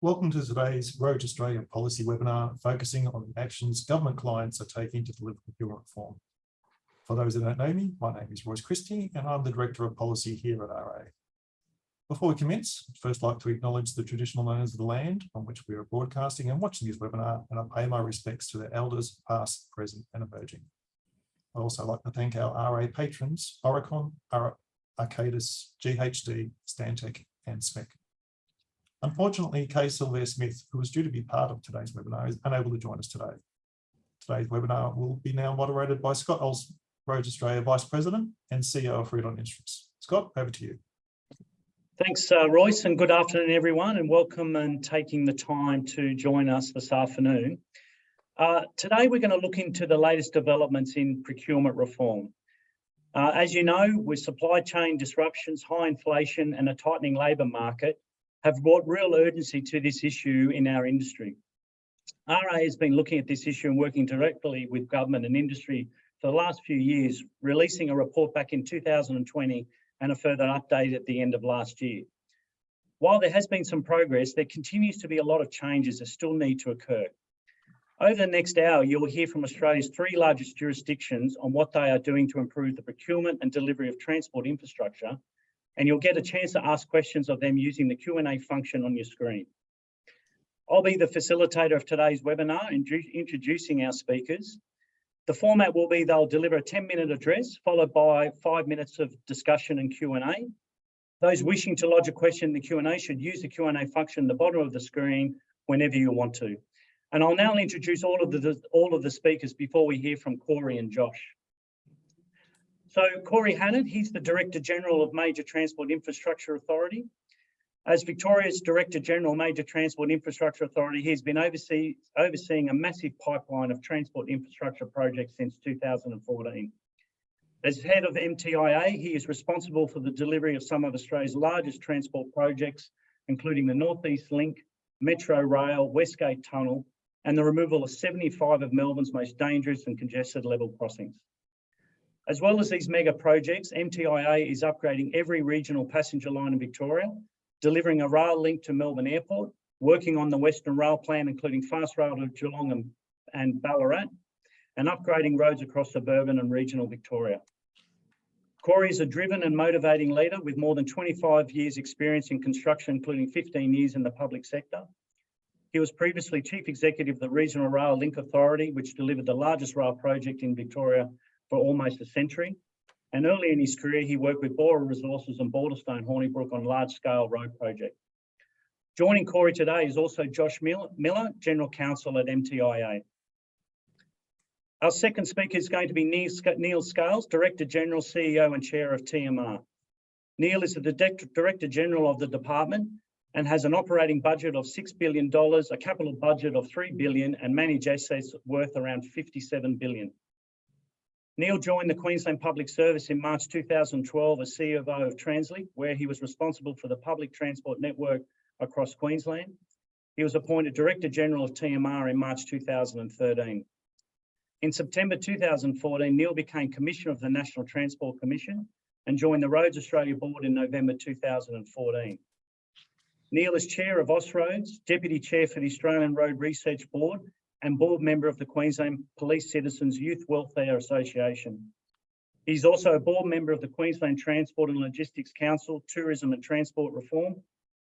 Welcome to today's Road Australia policy webinar focusing on the actions government clients are taking to deliver procurement reform. For those that don't know me, my name is Royce Christie and I'm the Director of Policy here at RA. Before we commence, I'd first like to acknowledge the traditional owners of the land on which we are broadcasting and watching this webinar, and I pay my respects to their elders, past, present and emerging. I'd also like to thank our RA patrons, Oricon, Arcadis, GHD, Stantec and SMEC. Unfortunately, Kay Sylvester-Smith, who was due to be part of today's webinar, is unable to join us today. Today's webinar will be now moderated by Scott Olsen, Road Australia Vice President and CEO of Freedom Insurance. Scott, over to you. Thanks, Royce, and good afternoon, everyone, and welcome and taking the time to join us this afternoon. Today, we're going to look into the latest developments in procurement reform. As you know, with supply chain disruptions, high inflation and a tightening labour market, have brought real urgency to this issue in our industry. RA has been looking at this issue and working directly with government and industry for the last few years, releasing a report back in 2020 and a further update at the end of last year. While there has been some progress, there continues to be a lot of changes that still need to occur. Over the next hour, you will hear from Australia's three largest jurisdictions on what they are doing to improve the procurement and delivery of transport infrastructure, and you'll get a chance to ask questions of them using the Q&A function on your screen. I'll be the facilitator of today's webinar, introducing our speakers. The format will be they'll deliver a 10-minute address, followed by 5 minutes of discussion and Q&A. Those wishing to lodge a question in the Q&A should use the Q&A function at the bottom of the screen whenever you want to. And I'll now introduce all of the speakers before we hear from Corey and Josh. So Corey Hannett, he's the Director General of Major Transport Infrastructure Authority. As Victoria's Director General Major Transport Infrastructure Authority, he's been overseeing a massive pipeline of transport infrastructure projects since 2014. As head of MTIA, he is responsible for the delivery of some of Australia's largest transport projects, including the North East Link, Metro Rail, Westgate Tunnel, and the removal of 75 of Melbourne's most dangerous and congested level crossings. As well as these mega projects, MTIA is upgrading every regional passenger line in Victoria, delivering a rail link to Melbourne Airport, working on the Western Rail Plan, including fast rail to Geelong and Ballarat, and upgrading roads across suburban and regional Victoria. Corey is a driven and motivating leader with more than 25 years experience in construction, including 15 years in the public sector. He was previously Chief Executive of the Regional Rail Link Authority, which delivered the largest rail project in Victoria for almost a century. And early in his career, he worked with Bora Resources and Balderstone Hornibrook on large-scale road projects. Joining Corey today is also Josh Miller, General Counsel at MTIA. Our second speaker is going to be Neil Scales, Director General, CEO and Chair of TMR. Neil is the Director General of the department and has an operating budget of $6 billion, a capital budget of $3 billion and managed assets worth around $57 billion. Neil joined the Queensland Public Service in March 2012 as CEO of Translink, where he was responsible for the public transport network across Queensland. He was appointed Director General of TMR in March 2013. In September 2014, Neil became Commissioner of the National Transport Commission and joined the Roads Australia Board in November 2014. Neil is Chair of Ausroads, Deputy Chair for the Australian Road Research Board, and board member of the Queensland Police Citizens Youth Welfare Association. He's also a board member of the Queensland Transport and Logistics Council, Tourism and Transport Reform,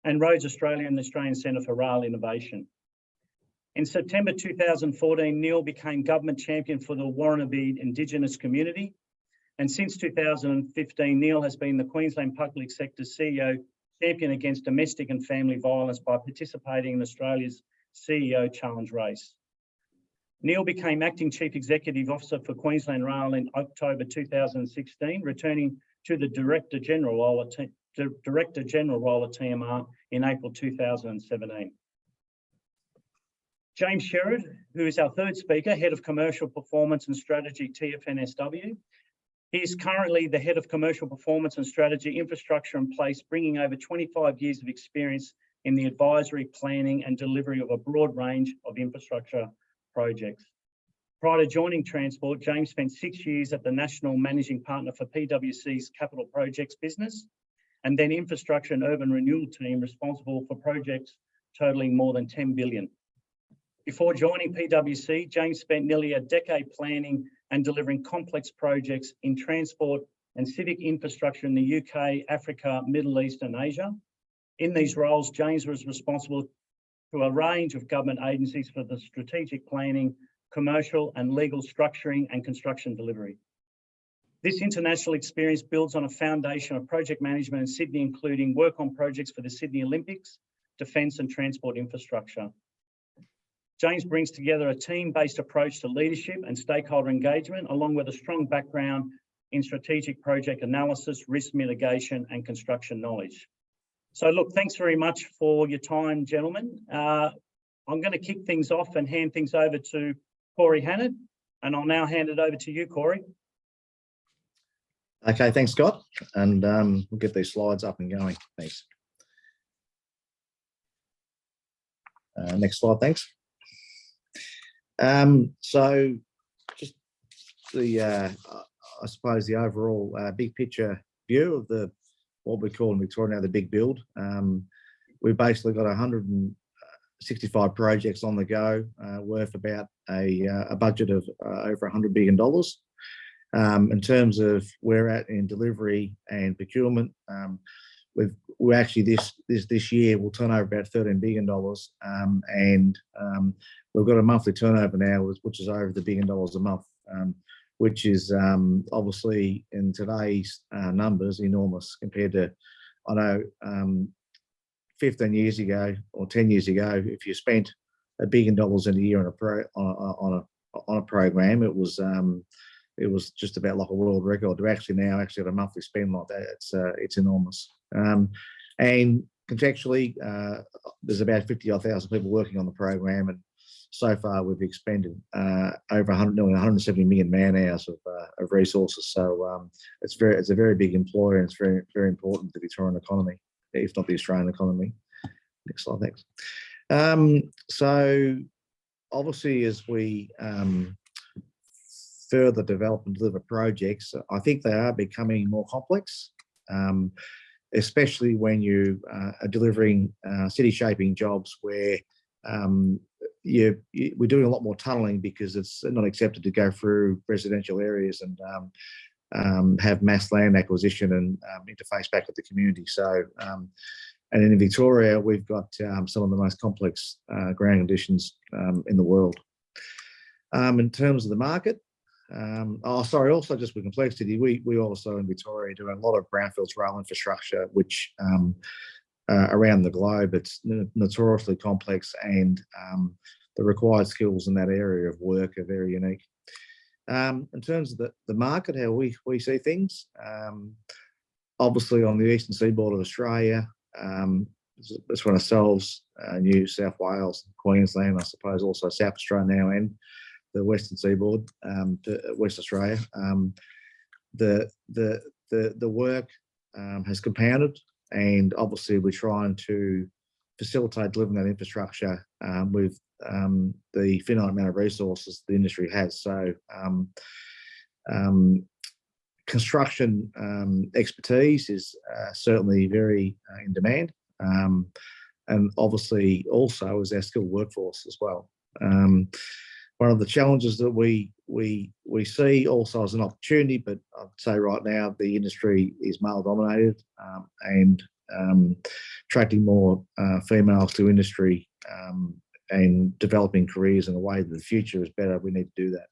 and Roads Australia and the Australian Centre for Rail Innovation. In September 2014, Neil became government champion for the Warrnambool Indigenous community. And since 2015, Neil has been the Queensland Public Sector CEO champion against domestic and family violence by participating in Australia's CEO Challenge Race. Neil became Acting Chief Executive Officer for Queensland Rail in October 2016, returning to the Director General role at TMR in April 2017. James Sherrod, who is our third speaker, Head of Commercial Performance and Strategy, TFNSW. He is currently the Head of Commercial Performance and Strategy Infrastructure in Place, bringing over 25 years of experience in the advisory, planning and delivery of a broad range of infrastructure projects. Prior to joining Transport, James spent 6 years at the National Managing Partner for PwC's Capital Projects business, and then Infrastructure and Urban Renewal team responsible for projects totaling more than 10 billion. Before joining PwC, James spent nearly a decade planning and delivering complex projects in transport and civic infrastructure in the UK, Africa, Middle East and Asia. In these roles, James was responsible to a range of government agencies for the strategic planning, commercial and legal structuring and construction delivery. This international experience builds on a foundation of project management in Sydney, including work on projects for the Sydney Olympics, defence and transport infrastructure. James brings together a team-based approach to leadership and stakeholder engagement, along with a strong background in strategic project analysis, risk mitigation and construction knowledge. So look, thanks very much for your time, gentlemen. I'm going to kick things off and hand things over to Corey Hannard, and I'll now hand it over to you, Corey. Okay, thanks, Scott. And we'll get these slides up and going. Thanks. Next slide, thanks. So just the, I suppose the overall big picture view of what we call in Victoria now the big build. We've basically got 165 projects on the go, worth about a budget of over $100 billion. In terms of where we're at in delivery and procurement, we're actually this year we'll turn over about $13 billion, and we've got a monthly turnover now which is over the $1 billion a month, which is obviously in today's numbers enormous compared to, I know, 15 years ago or 10 years ago, if you spent $1 billion in a year on a program, it was just about like a world record. To actually now have a monthly spend like that, it's enormous. And contextually, there's about 50,000 people working on the program, and so far we've expended over 170 million man hours of resources. So it's a very big employer, and it's very, very important to the Victorian economy, if not the Australian economy. Next slide, thanks. So obviously, as we further develop and deliver projects, I think they are becoming more complex, especially when you are delivering city shaping jobs where we're doing a lot more tunnelling because it's not accepted to go through residential areas and have mass land acquisition and interface back with the community. So, and in Victoria, we've got some of the most complex ground conditions in the world. In terms of the market, also just with complexity, we also in Victoria do a lot of brownfields rail infrastructure, which around the globe, it's notoriously complex, and the required skills in that area of work are very unique. In terms of the market, how we see things, obviously on the eastern seaboard of Australia, it's one of ourselves, New South Wales, Queensland, I suppose also South Australia now, and the western seaboard, West Australia. The work has compounded, and obviously we're trying to facilitate delivering that infrastructure with the finite amount of resources the industry has. So construction expertise is certainly very in demand, and obviously also is our skilled workforce as well. One of the challenges that we see also as an opportunity, but I'd say right now the industry is male dominated, and attracting more females to industry and developing careers in a way that the future is better, we need to do that.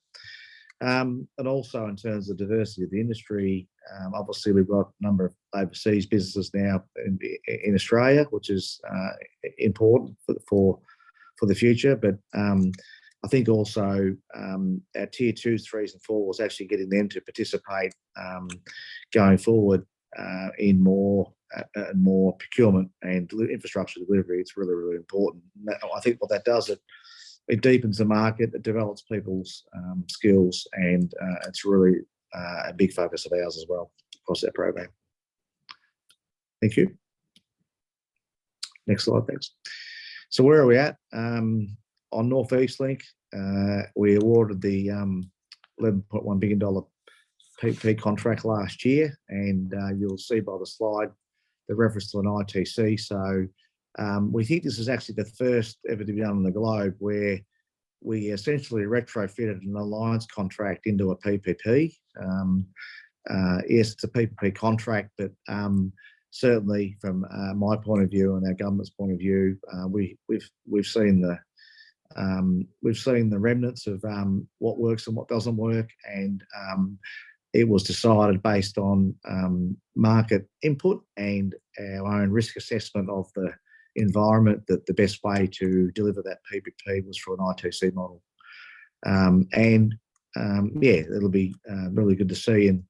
And also in terms of diversity of the industry, obviously we've got a number of overseas businesses now in Australia, which is important for the future, but I think also our tier 2s, 3s and 4s, actually getting them to participate going forward in more procurement and infrastructure delivery. It's really, really important. I think what that does, it deepens the market, it develops people's skills, and it's really a big focus of ours as well across our program. Thank you. Next slide, thanks. So where are we at? On North East Link, we awarded the $11.1 billion PP contract last year, and you'll see by the slide the reference to an ITC. So We think this is actually the first ever to be done on the globe, where we essentially retrofitted an alliance contract into a PPP. Yes, it's a PPP contract, but certainly from my point of view and our government's point of view, we've seen the remnants of what works and what doesn't work, and it was decided based on market input and our own risk assessment of the environment that the best way to deliver that PPP was through an ITC model. Yeah, it'll be really good to see in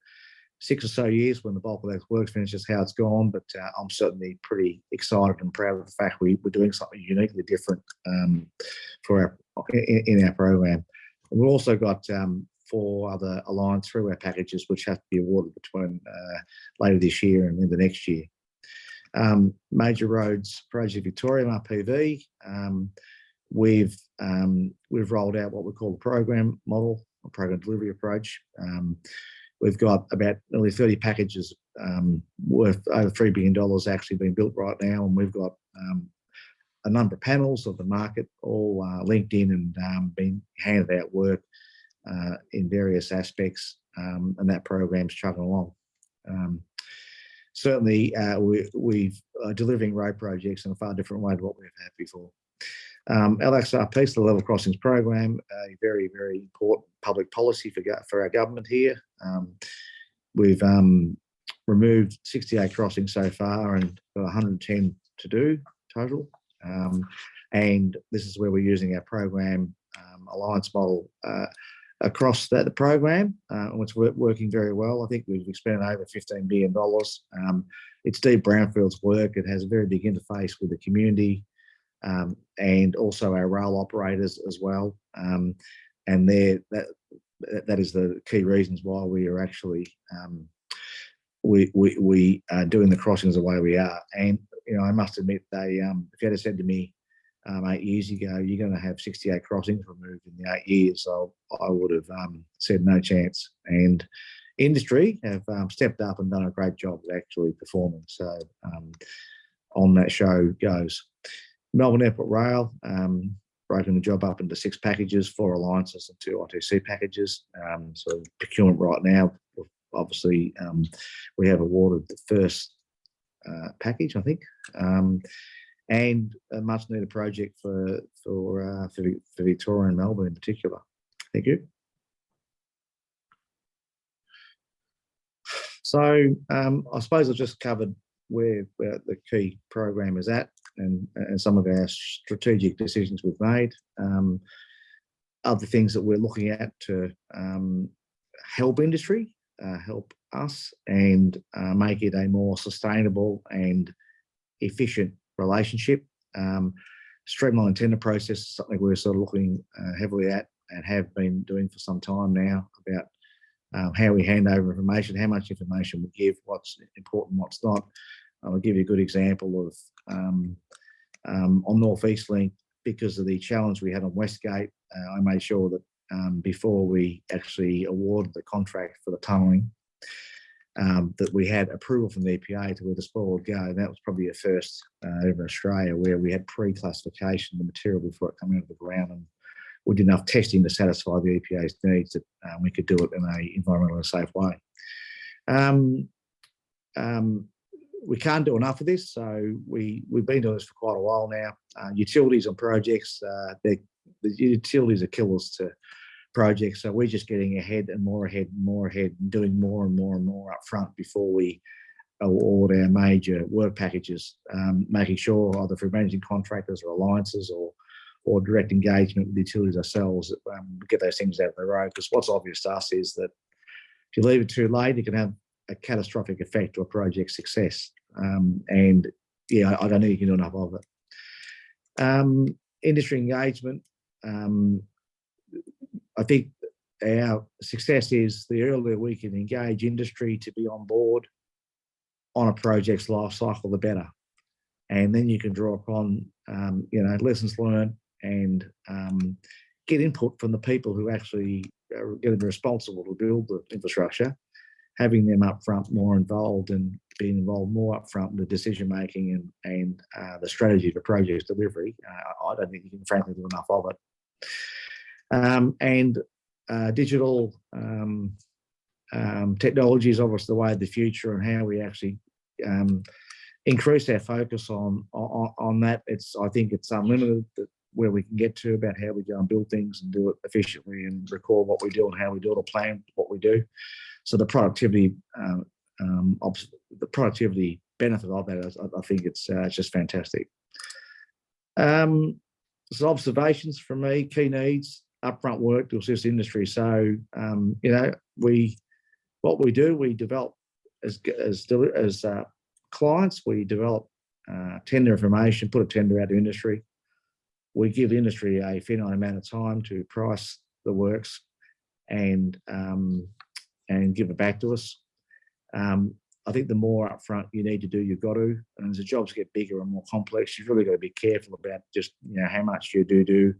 6 or so years when the bulk of that work finishes how it's gone, but I'm certainly pretty excited and proud of the fact we're doing something uniquely different in our program. And we've also got 4 other alliance throughway packages which have to be awarded between later this year and into next year. Major Roads Project Victoria, MRPV, we've rolled out what we call the program model, or program delivery approach. We've got about nearly 30 packages worth over $3 billion actually being built right now, and we've got a number of panels of the market all linked in and being handed out work in various aspects, and that program's chugging along. Certainly, we're delivering road projects in a far different way to what we've had before. LXRP, the Level Crossings Program, a very, very important public policy for our government here. We've removed 68 crossings so far and got 110 to do total. And this is where we're using our program alliance model across the program, which is working very well. I think we've expended over $15 billion. It's deep brownfields work. It has a very big interface with the community, and also our rail operators as well. And that is the key reasons why we are actually we are doing the crossings the way we are. And I must admit, if you had said to me 8 years ago, you're going to have 68 crossings removed in the 8 years, so I would have said no chance. And industry have stepped up and done a great job of actually performing. So on that show goes. Melbourne Airport Rail, broken the job up into 6 packages, 4 alliances and 2 ITC packages. So procurement right now, obviously, we have awarded the first package, I think, and a much needed project for Victoria and Melbourne in particular. Thank you. So I suppose I've just covered where the key program is at and some of our strategic decisions we've made. Other things that we're looking at to help industry, help us, and make it a more sustainable and efficient relationship. Streamline tender process is something we're sort of looking heavily at and have been doing for some time now, about how we hand over information, how much information we give, what's important, what's not. I'll give you a good example of on North East Link, because of the challenge we had on Westgate. I made sure that before we actually awarded the contract for the tunnelling, that we had approval from the EPA to where the spoil would go. And that was probably a first over in Australia, where we had pre-classification of the material before it came out of the ground, and we did enough testing to satisfy the EPA's needs that we could do it in an environmentally safe way. We can't do enough of this, so we've been doing this for quite a while now. Utilities on projects, the utilities are killers to projects, so we're just getting ahead and more ahead and more ahead, and doing more and more and more up front before we award our major work packages, making sure either through managing contractors or alliances or direct engagement with utilities ourselves, get those things out of the road. Because what's obvious to us is that if you leave it too late, it can have a catastrophic effect to a project's success. And yeah, I don't think you can do enough of it. Industry engagement. I think our success is the earlier we can engage industry to be on board on a project's life cycle, the better. And then you can draw upon lessons learned and get input from the people who actually are going to be responsible to build the infrastructure, having them up front more involved and being involved more upfront in the decision making and the strategy for project delivery. I don't think you can frankly do enough of it. Digital technology is obviously the way of the future, and how we actually increase our focus on that. I think it's unlimited where we can get to about how we go and build things and do it efficiently and record what we do and how we do it, or plan what we do. So the productivity benefit of that, I think it's just fantastic. So observations from me: key needs, upfront work to assist industry. So what we do, we develop as clients. We develop tender information, put a tender out to industry. We give industry a finite amount of time to price the works and give it back to us. I think the more upfront you need to do, you've got to. And as the jobs get bigger and more complex, you've really got to be careful about just how much you do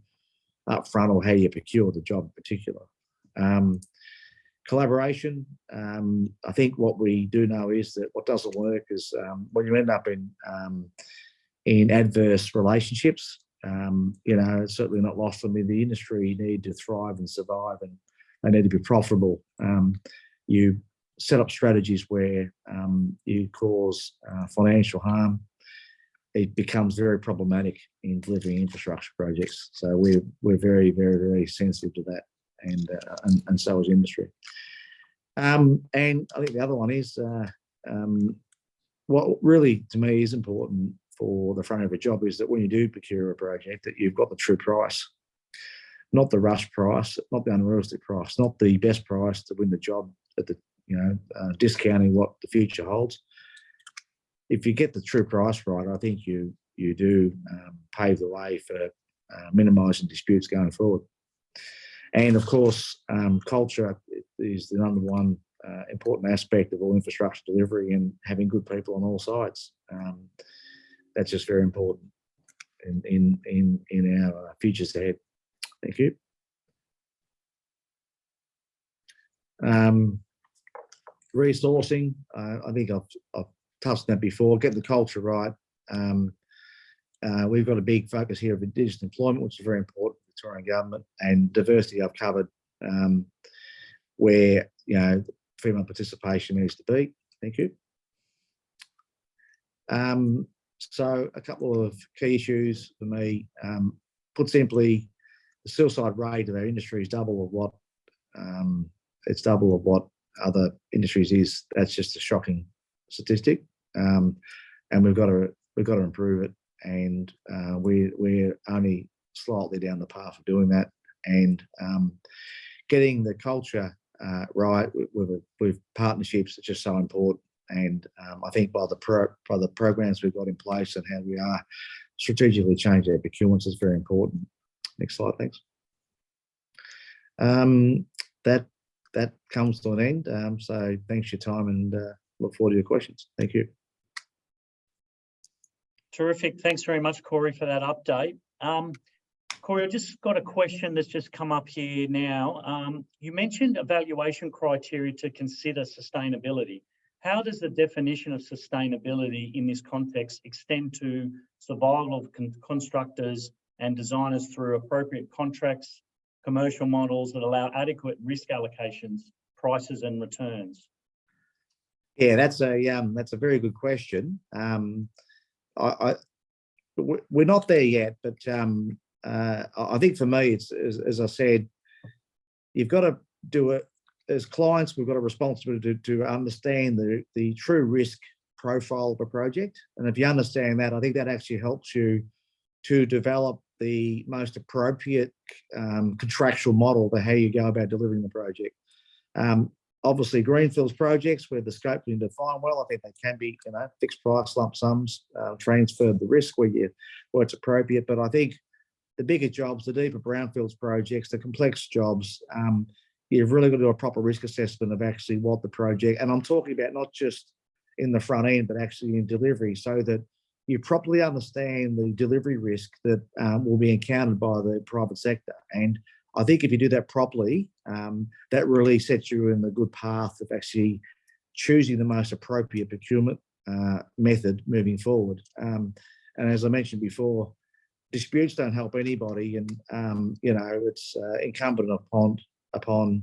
upfront, or how you procure the job in particular. Collaboration. I think what we do know is that what doesn't work is when you end up in adverse relationships. It's certainly not lost on me. The industry need to thrive and survive, and they need to be profitable. You set up strategies where you cause financial harm. It becomes very problematic in delivering infrastructure projects. So we're very, very, very sensitive to that, and so is industry. And I think the other one is what really to me is important for the front of a job is that when you do procure a project, that you've got the true price, not the rush price, not the unrealistic price, not the best price to win the job at the discounting what the future holds. If you get the true price right, I think you do pave the way for minimising disputes going forward. And of course, culture is the number one important aspect of all infrastructure delivery, and having good people on all sides. That's just very important in our futures ahead. Thank you. Resourcing, I think I've touched on that before. Get the culture right. We've got a big focus here of Indigenous employment, which is very important for the Victorian government, and diversity I've covered, where female participation needs to be. Thank you. So a couple of key issues for me. Put simply, the suicide rate of our industry is double of what other industries is. That's just a shocking statistic, and we've got to improve it. And we're only slightly down the path of doing that, and getting the culture right with partnerships is just so important. And I think by the programs we've got in place and how we are strategically changing our procurements is very important. Next slide, thanks. That comes to an end. So thanks for your time, and look forward to your questions. Thank you. Terrific. Thanks very much, Corey, for that update. Corey, I've just got a question that's just come up here now. You mentioned evaluation criteria to consider sustainability. How does the definition of sustainability in this context extend to survival of constructors and designers through appropriate contracts, commercial models that allow adequate risk allocations, prices and returns? Yeah, that's a very good question. We're not there yet, but I think for me, it's as I said, you've got to do it as clients. We've got a responsibility to understand the true risk profile of a project, and if you understand that, I think that actually helps you to develop the most appropriate contractual model to how you go about delivering the project. Obviously, greenfields projects where the scope is defined well, I think they can be, fixed price lump sums, transfer the risk where it's appropriate. But I think the bigger jobs, the deeper brownfields projects, the complex jobs, you've really got to do a proper risk assessment of actually what the project, and I'm talking about not just in the front end, but actually in delivery, so that you properly understand the delivery risk that will be encountered by the private sector. And I think if you do that properly, that really sets you in the good path of actually choosing the most appropriate procurement method moving forward. And as I mentioned before, disputes don't help anybody, and it's incumbent upon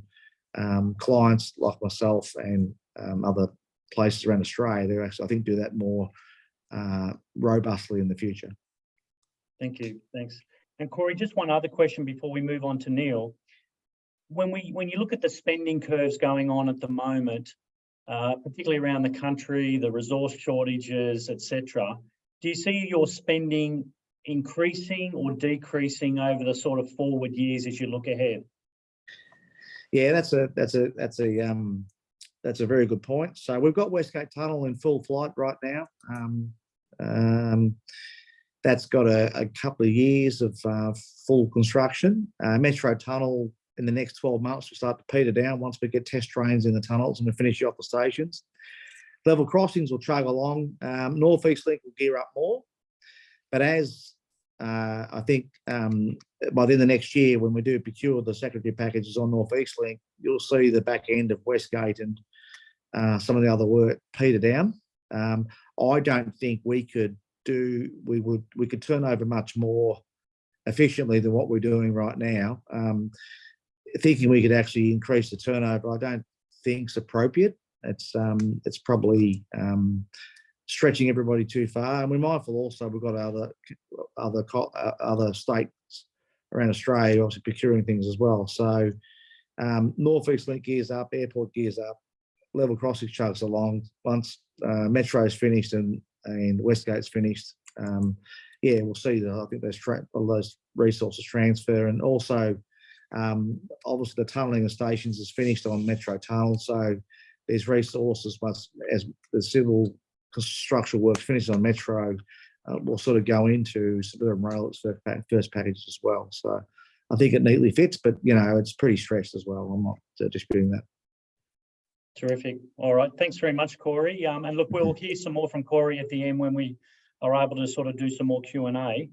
clients like myself and other places around Australia to actually, I think, do that more robustly in the future. Thank you. Thanks. And Corey, just one other question before we move on to Neil. When you look at the spending curves going on at the moment, particularly around the country, the resource shortages, etc., do you see your spending increasing or decreasing over the sort of forward years as you look ahead? Yeah, that's a very good point. So we've got Westgate Tunnel in full flight right now. That's got a couple of years of full construction. Metro Tunnel in the next 12 months will start to peter down once we get test trains in the tunnels and we finish off the stations. Level crossings will chug along. North East Link will gear up more. But as I think by the end of next year, when we do procure the secondary packages on North East Link, you'll see the back end of Westgate and some of the other work peter down. I don't think we could turn over much more efficiently than what we're doing right now. Thinking we could actually increase the turnover, I don't think is appropriate. It's probably stretching everybody too far. And we're mindful also we've got other states around Australia obviously procuring things as well. So North East Link gears up, airport gears up, level crossing chugs along. Once Metro's finished and Westgate's finished, we'll see I think those resources transfer. And also obviously the tunnelling of stations is finished on Metro Tunnel, so there's resources as the civil structural work finished on Metro will sort of go into suburban rail its first package as well. So I think it neatly fits, but it's pretty stretched as well. I'm not disputing that. Terrific. All right. Thanks very much, Corey. And look, we'll hear some more from Corey at the end when we are able to sort of do some more Q&A.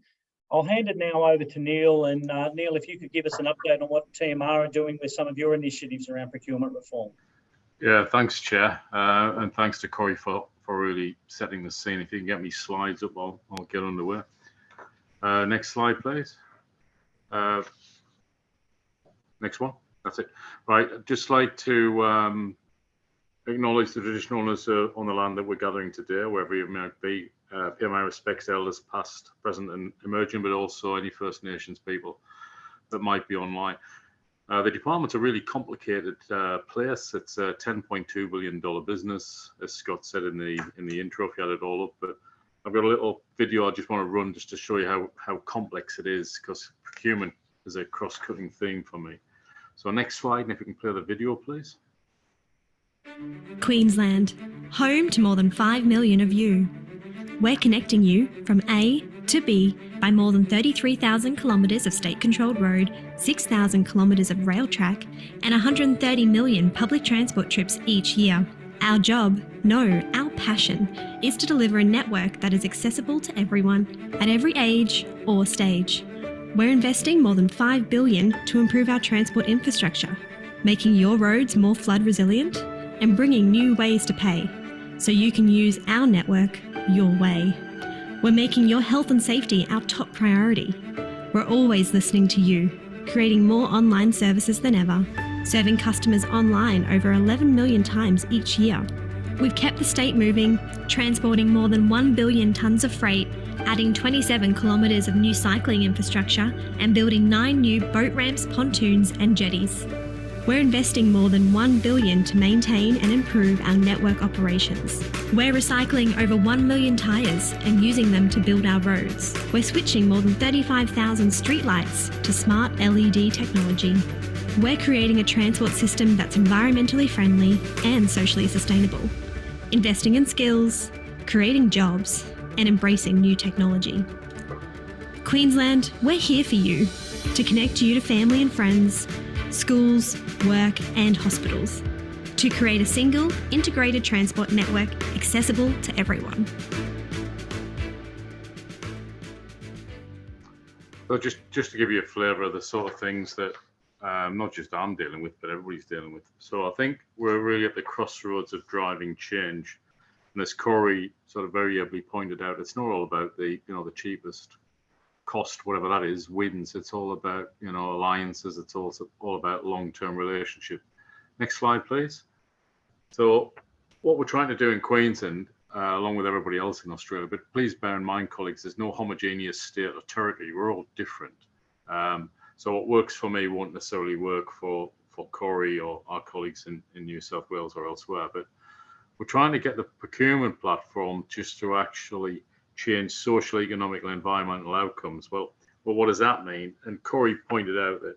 I'll hand it now over to Neil. And Neil, if you could give us an update on what TMR are doing with some of your initiatives around procurement reform. Yeah, thanks, Chair. And thanks to Corey for really setting the scene. If you can get me slides up, I'll get underway. Next slide, please. Next one. That's it. Right. I'd just like to acknowledge the traditional owners on the land that we're gathering today, wherever you might be. Pay my respects to elders past, present and emerging, but also any First Nations people that might be online. The department's a really complicated place. It's a $10.2 billion business, as Scott said in the intro, if you add it all up. But I've got a little video I just want to run just to show you how complex it is, because procurement is a cross-cutting theme for me. So next slide, and if you can play the video, please. Queensland, home to more than 5 million of you. We're connecting you from A to B by more than 33,000 kilometres of state-controlled road, 6,000 kilometres of rail track, and 130 million public transport trips each year. Our job, no, our passion, is to deliver a network that is accessible to everyone at every age or stage. We're investing more than $5 billion to improve our transport infrastructure, making your roads more flood resilient and bringing new ways to pay, so you can use our network your way. We're making your health and safety our top priority. We're always listening to you, creating more online services than ever, serving customers online over 11 million times each year. We've kept the state moving, transporting more than 1 billion tonnes of freight, adding 27 kilometres of new cycling infrastructure, and building 9 new boat ramps, pontoons and jetties. We're investing more than $1 billion to maintain and improve our network operations. We're recycling over 1 million tyres and using them to build our roads. We're switching more than 35,000 streetlights to smart LED technology. We're creating a transport system that's environmentally friendly and socially sustainable. Investing in skills, creating jobs, and embracing new technology. Queensland, we're here for you, to connect you to family and friends, schools, work and hospitals, to create a single, integrated transport network accessible to everyone. So just to give you a flavour of the sort of things that not just I'm dealing with, but everybody's dealing with. So I think we're really at the crossroads of driving change. And as Corey sort of very ably pointed out, it's not all about the the cheapest cost, whatever that is, wins. It's all about alliances. It's also all about long-term relationship. Next slide, please. So what we're trying to do in Queensland, along with everybody else in Australia, but please bear in mind, colleagues, there's no homogeneous state or territory. We're all different. So what works for me won't necessarily work for Corey or our colleagues in New South Wales or elsewhere. But we're trying to get the procurement platform just to actually change social, economic, and environmental outcomes. Well, what does that mean? And Corey pointed out that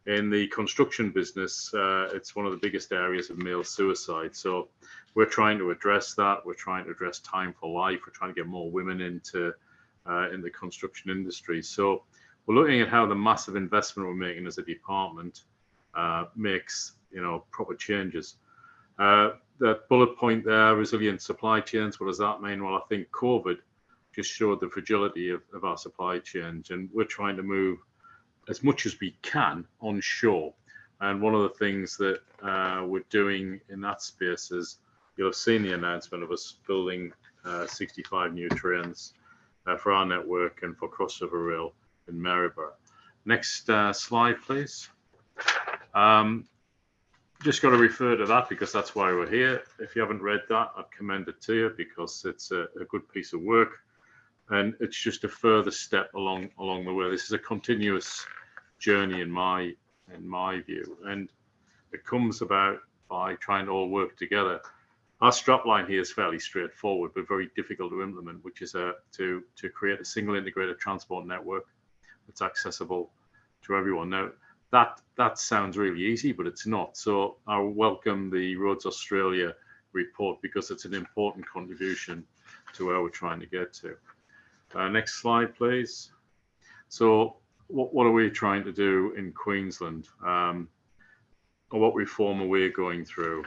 in the construction business, it's one of the biggest areas of male suicide. So we're trying to address that. We're trying to address time for life. We're trying to get more women into in the construction industry. So we're looking at how the massive investment we're making as a department makes proper changes. That bullet point there, resilient supply chains. What does that mean? Well, I think COVID just showed the fragility of our supply chains, and we're trying to move as much as we can onshore. And one of the things that we're doing in that space is, you'll have seen the announcement of us building 65 new trains for our network and for crossover rail in Maryborough. Next slide, please. Just got to refer to that because that's why we're here. If you haven't read that, I'd commend it to you because it's a good piece of work. And it's just a further step along the way. This is a continuous journey in my view, and it comes about by trying to all work together. Our strapline here is fairly straightforward, but very difficult to implement, which is to create a single integrated transport network that's accessible to everyone. Now, that sounds really easy, but it's not. So I welcome the Roads Australia report because it's an important contribution to where we're trying to get to. Next slide, please. So what are we trying to do in Queensland? Or what reform are we going through?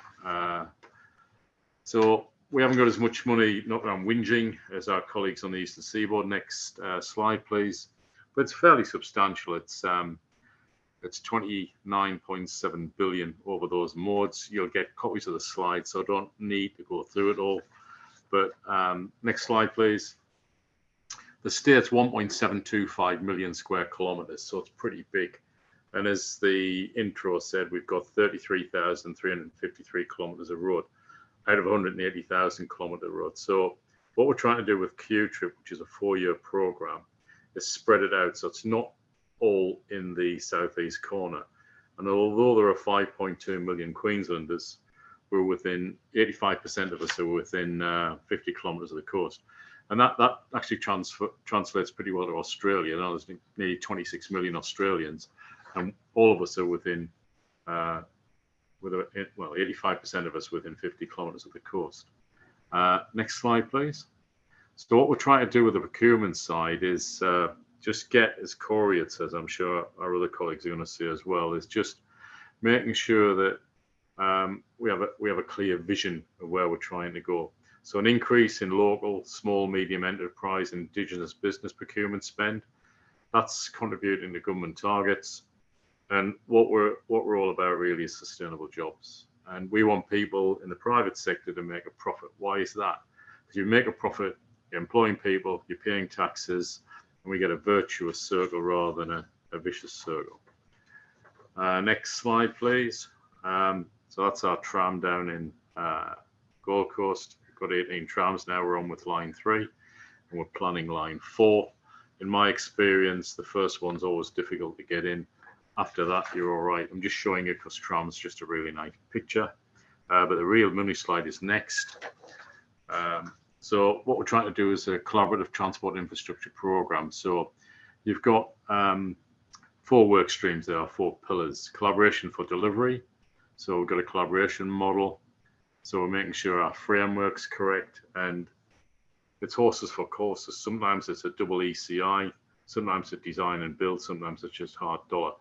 So we haven't got as much money, not that I'm whinging, as our colleagues on the Eastern Seaboard. Next slide, please. But it's fairly substantial. It's 29.7 billion over those modes. You'll get copies of the slides, so I don't need to go through it all. But next slide, please. The state's 1.725 million square kilometres, so it's pretty big. And as the intro said, we've got 33,353 kilometres of road out of 180,000 kilometre road. So what we're trying to do with Q-Trip, which is a 4-year programme, is spread it out. So it's not all in the southeast corner. And although there are 5.2 million Queenslanders, we're within 85% of us are within 50 kilometres of the coast. And that actually translates pretty well to Australia. Now there's nearly 26 million Australians, and all of us are within, 85% of us within 50 kilometres of the coast. Next slide, please. So what we're trying to do with the procurement side is just get, as Corey had says, I'm sure our other colleagues are going to say as well, is just making sure that we have a clear vision of where we're trying to go. So an increase in local, small, medium enterprise, Indigenous business procurement spend, that's contributing to government targets. And what we're all about really is sustainable jobs. And we want people in the private sector to make a profit. Why is that? Because you make a profit, you're employing people, you're paying taxes, and we get a virtuous circle rather than a vicious circle. Next slide, please. So that's our tram down in Gold Coast. We've got 18 trams now. We're on with line 3, and we're planning line 4. In my experience, the first one's always difficult to get in. After that, you're all right. I'm just showing you because tram's just a really nice picture. But the real money slide is next. So what we're trying to do is a collaborative transport infrastructure program. So you've got 4 work streams there, 4 pillars. Collaboration for delivery. So we've got a collaboration model. So we're making sure our framework's correct, and it's horses for courses. Sometimes it's a double ECI, sometimes it's design and build, sometimes it's just hard dollar.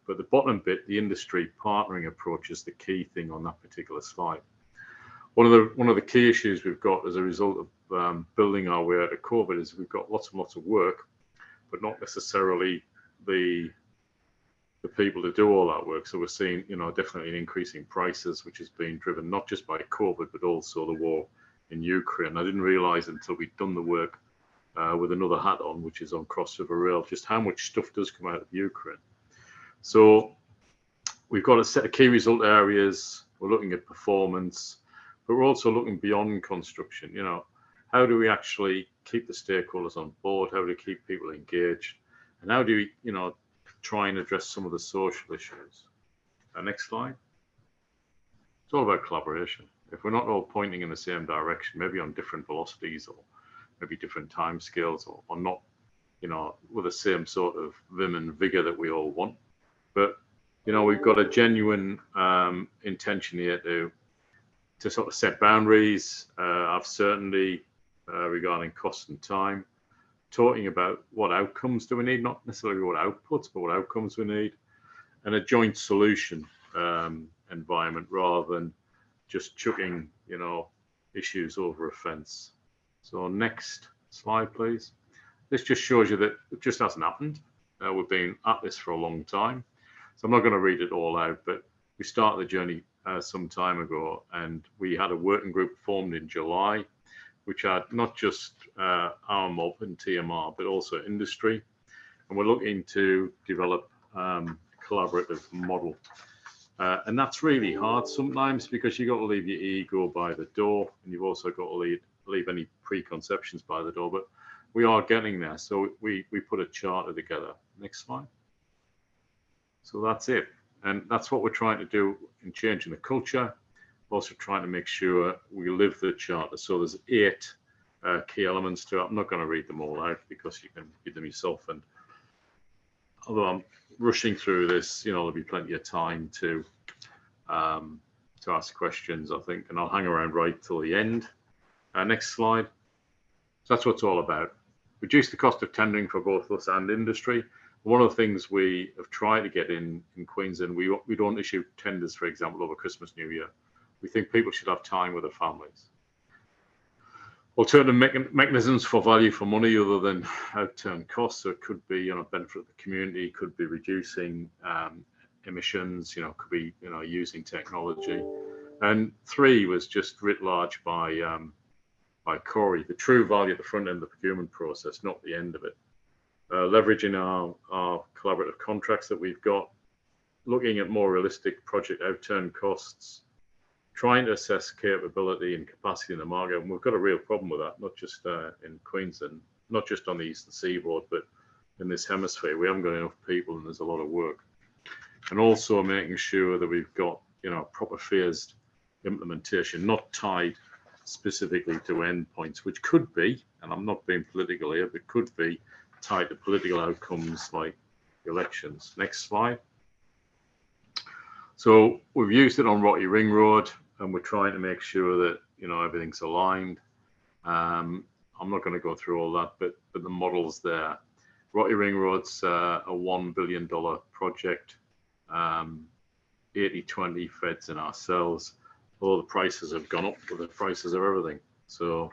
But the bottom bit, the industry partnering approach, is the key thing on that particular slide. One of the key issues we've got as a result of building our way out of COVID is we've got lots and lots of work, but not necessarily the people to do all that work. So we're seeing, definitely an increase in prices, which is being driven not just by COVID, but also the war in Ukraine. I didn't realise until we'd done the work with another hat on, which is on Cross River Rail, just how much stuff does come out of Ukraine. So we've got a set of key result areas. We're looking at performance, but we're also looking beyond construction. You know, how do we actually keep the stakeholders on board? How do we keep people engaged? And how do we, you know, try and address some of the social issues? Next slide. It's all about collaboration. If we're not all pointing in the same direction, maybe on different velocities or maybe different time scales, or not, you know, with the same sort of vim and vigor that we all want. But, you know, we've got a genuine intention here to sort of set boundaries, have certainty regarding cost and time, talking about what outcomes do we need, not necessarily what outputs, but what outcomes we need, and a joint solution environment rather than just chucking, you know, issues over a fence. So next slide, please. This just shows you that it just hasn't happened. We've been at this for a long time. So I'm not going to read it all out, but we started the journey some time ago, and we had a working group formed in July, which had not just our mob and TMR, but also industry. And we're looking to develop a collaborative model. And that's really hard sometimes because you've got to leave your ego by the door, and you've also got to leave any preconceptions by the door. But we are getting there. So we put a charter together. Next slide. So that's it. And that's what we're trying to do in changing the culture. Also trying to make sure we live the charter. So there's 8 key elements to it. I'm not going to read them all out because you can read them yourself. And although I'm rushing through this, you know, there'll be plenty of time to ask questions, I think, and I'll hang around right till the end. Next slide. So that's what it's all about. Reduce the cost of tendering for both us and industry. One of the things we have tried to get in Queensland, we don't issue tenders, for example, over Christmas, New Year. We think people should have time with their families. Alternative mechanisms for value for money other than outturn costs. So it could be, you know, benefit of the community, could be reducing emissions, you know, could be, you know, using technology. And 3 was just writ large by Corey, the true value at the front end of the procurement process, not the end of it. Leveraging our collaborative contracts that we've got, looking at more realistic project outturn costs, trying to assess capability and capacity in the market. And we've got a real problem with that, not just in Queensland, not just on the eastern seaboard, but in this hemisphere. We haven't got enough people and there's a lot of work. And also making sure that we've got, you know, proper phased implementation, not tied specifically to endpoints, which could be, and I'm not being political here, but could be tied to political outcomes like elections. Next slide. So we've used it on Rocky Ring Road, and we're trying to make sure that, you know, everything's aligned. I'm not going to go through all that, but the model's there. Rocky Ring Road's a $1 billion project, 80-20 feds and ourselves. All the prices have gone up with the prices of everything. So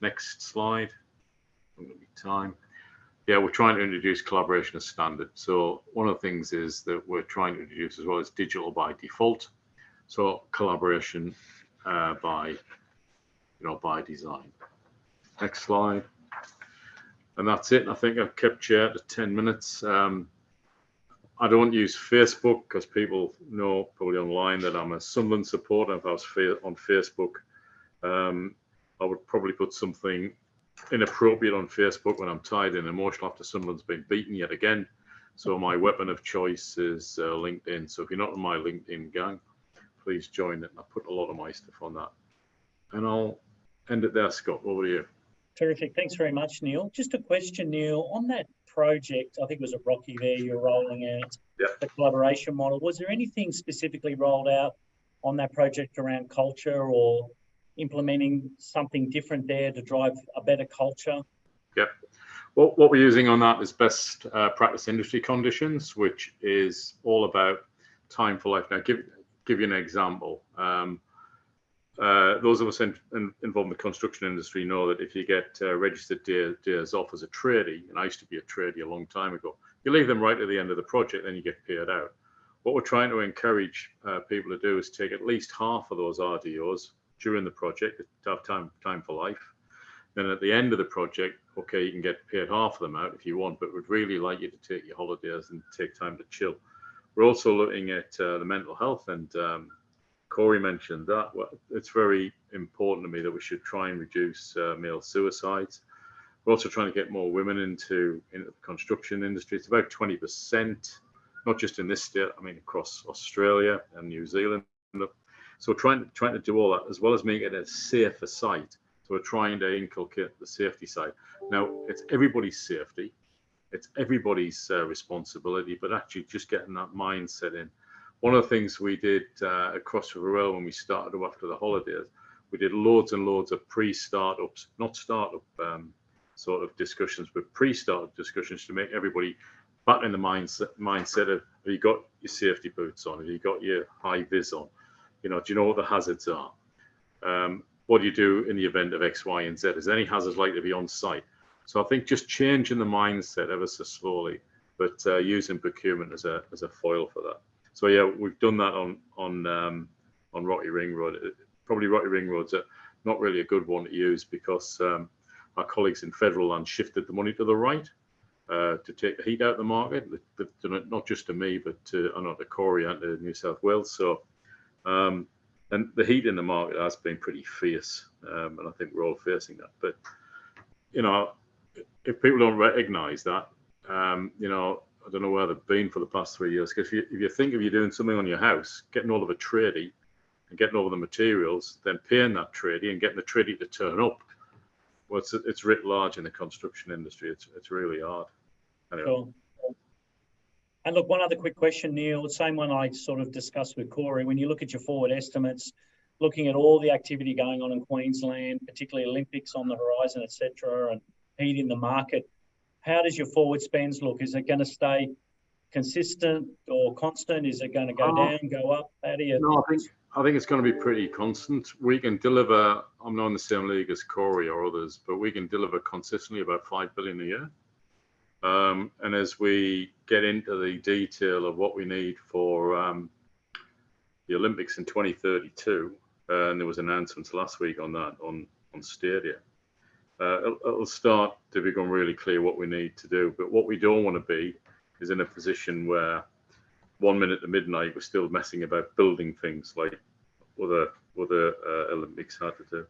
next slide. Time. Yeah, we're trying to introduce collaboration as standard. So one of the things is that we're trying to introduce as well as digital by default. So collaboration by design. Next slide. And that's it. I think I've kept chair to 10 minutes. I don't use Facebook because people know probably online that I'm a Sunderland supporter. If I was on Facebook, I would probably put something inappropriate on Facebook when I'm tired and emotional after Sunderland's been beaten yet again. So my weapon of choice is LinkedIn. So if you're not in my LinkedIn gang, please join it. And I put a lot of my stuff on that. And I'll end it there, Scott. Over to you. Terrific. Thanks very much, Neil. Just a question, Neil, on that project, I think it was a Rocky there, you're rolling out the collaboration model. Was there anything specifically rolled out on that project around culture or implementing something different there to drive a better culture? Yep. Well, what we're using on that is best practice industry conditions, which is all about time for life. Now, give you an example. Those of us involved in the construction industry know that if you get registered days off as a tradie, and I used to be a tradie a long time ago, you leave them right at the end of the project, then you get paid out. What we're trying to encourage people to do is take at least half of those RDOs, during the project to have time for life. Then at the end of the project, okay, you can get paid half of them out if you want, but we'd really like you to take your holidays and take time to chill. We're also looking at the mental health, and Corey mentioned that. Well, it's very important to me that we should try and reduce male suicides. We're also trying to get more women into the construction industry. It's about 20%, not just in this state, I mean, across Australia and New Zealand. So we're trying to do all that, as well as making it a safer site. So we're trying to inculcate the safety side. Now, it's everybody's safety. It's everybody's responsibility, but actually just getting that mindset in. One of the things we did at Cross River Rail when we started after the holidays, we did loads and loads of pre-startups, not startup sort of discussions, but pre-startup discussions to make everybody back in the mindset of, have you got your safety boots on? Have you got your high vis on? You know, do you know what the hazards are? What do you do in the event of X, Y, and Z? Is any hazards likely to be on site? So I think just changing the mindset ever so slowly, but using procurement as a foil for that. So yeah, we've done that on Rocky Ring Road. Probably Rocky Ring Road's not really a good one to use because our colleagues in federal land shifted the money to the right to take the heat out of the market. They've done it not just to me, but to Corey and to New South Wales. So and the heat in the market has been pretty fierce, and I think we're all facing that. But you know, if people don't recognise that, you know, I don't know where they've been for the past 3 years. Because if you think of you doing something on your house, getting all of a tradie and getting all of the materials, then paying that tradie and getting the tradie to turn up, well, it's writ large in the construction industry. It's really hard. Anyway. Sure. And look, one other quick question, Neil, the same one I sort of discussed with Corey. When you look at your forward estimates, looking at all the activity going on in Queensland, particularly Olympics on the horizon, etc., and heat in the market, how does your forward spends look? Is it going to stay consistent or constant? Is it going to go down, go up? How do you? No, I think it's going to be pretty constant. We can deliver. I'm not in the same league as Corey or others, but we can deliver consistently about 5 billion a year. And as we get into the detail of what we need for the Olympics in 2032, and there was announcements last week on that on Stadia, it'll start to become really clear what we need to do. But what we don't want to be is in a position where 1 minute to midnight we're still messing about building things like other Olympics had to do.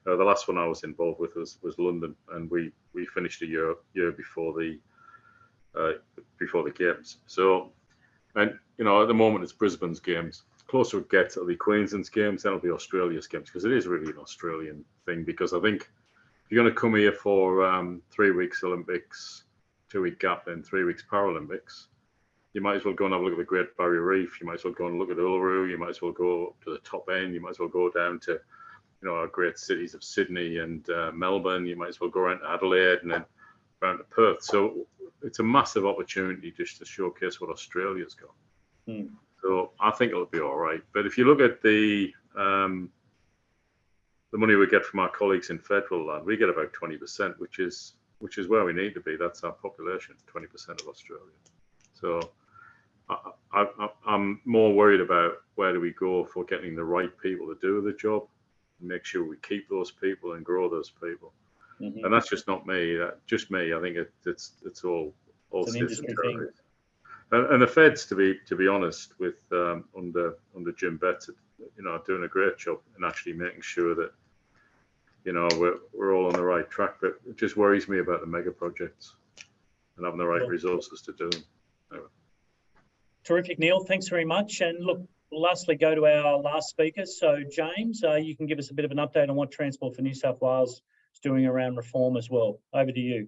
The last one I was involved with was London, and we finished a year before the games. So, and you know, at the moment it's Brisbane's games. Closer it gets, it'll be Queensland's games, then it'll be Australia's games, because it is really an Australian thing. Because I think if you're going to come here for 3 weeks Olympics, 2 week gap, then 3 weeks Paralympics, you might as well go and have a look at the Great Barrier Reef. You might as well go and look at Uluru. You might as well go up to the top end. You might as well go down to, you know, our great cities of Sydney and Melbourne. You might as well go around to Adelaide and then around to Perth. So it's a massive opportunity just to showcase what Australia's got. Mm. So I think it'll be all right. But if you look at the money we get from our colleagues in federal land, we get about 20%, which is where we need to be. That's our population, 20% of Australia. So I'm more worried about where do we go for getting the right people to do the job, and make sure we keep those people and grow those people. Mm-hmm. And that's just not me. Just me. I think it's all states and territories. And the feds, to be honest, with under Jim Betts, you know, doing a great job in actually making sure that, you know, we're all on the right track. But it just worries me about the mega projects and having the right resources to do them. Anyway. Terrific, Neil. Thanks very much. And look, we'll lastly go to our last speaker. So, James, you can give us a bit of an update on what Transport for New South Wales is doing around reform as well. Over to you.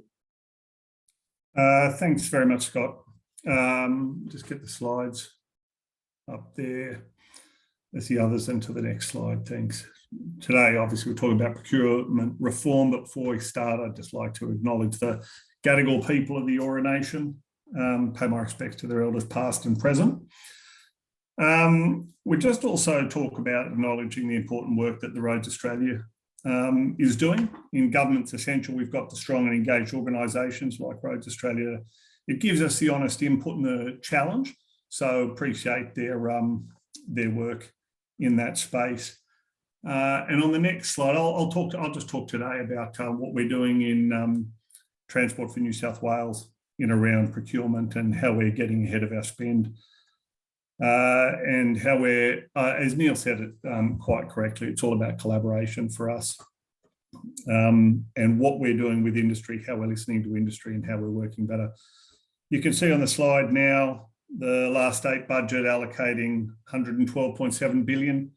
Thanks very much, Scott. Just get the slides up there. There's the others into the next slide. Thanks. Today, obviously, we're talking about procurement reform, but before we start, I'd just like to acknowledge the Gadigal people of the Eora Nation, pay my respects to their elders past and present. We just also talk about acknowledging the important work that the Roads Australia is doing. In government's essential, we've got the strong and engaged organisations like Roads Australia. It gives us the honest input and the challenge. So appreciate their work in that space. And on the next slide, I'll just talk today about what we're doing in Transport for New South Wales in around procurement and how we're getting ahead of our spend. And how we're, as Neil said it quite correctly, it's all about collaboration for us. And what we're doing with industry, how we're listening to industry and how we're working better. You can see on the slide now, the last state budget allocating 112.7 billion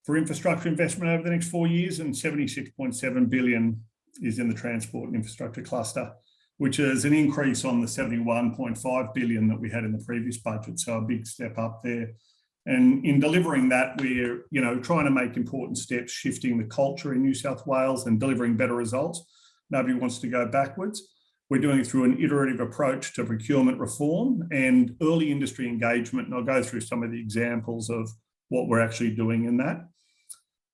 for infrastructure investment over the next 4 years, and 76.7 billion is in the transport and infrastructure cluster, which is an increase on the 71.5 billion that we had in the previous budget. So a big step up there. And in delivering that, we're trying to make important steps, shifting the culture in New South Wales and delivering better results. Nobody wants to go backwards. We're doing it through an iterative approach to procurement reform and early industry engagement. And I'll go through some of the examples of what we're actually doing in that.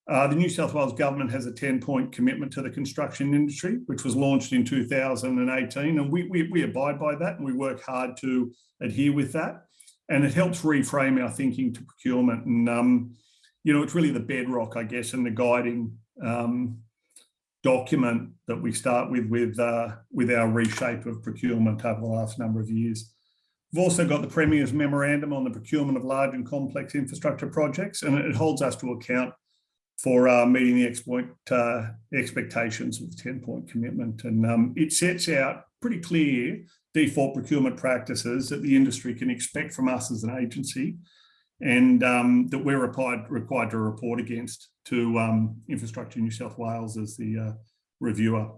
The New South Wales government has a 10-point commitment to the construction industry, which was launched in 2018. And we abide by that and we work hard to adhere with that. And it helps reframe our thinking to procurement. And, it's really the bedrock, I guess, and the guiding document that we start with our reshape of procurement over the last number of years. We've also got the Premier's memorandum on the procurement of large and complex infrastructure projects, and it holds us to account for meeting the expectations of the 10-point commitment. And it sets out pretty clear default procurement practices that the industry can expect from us as an agency, and that we're required to report against to Infrastructure New South Wales as the reviewer.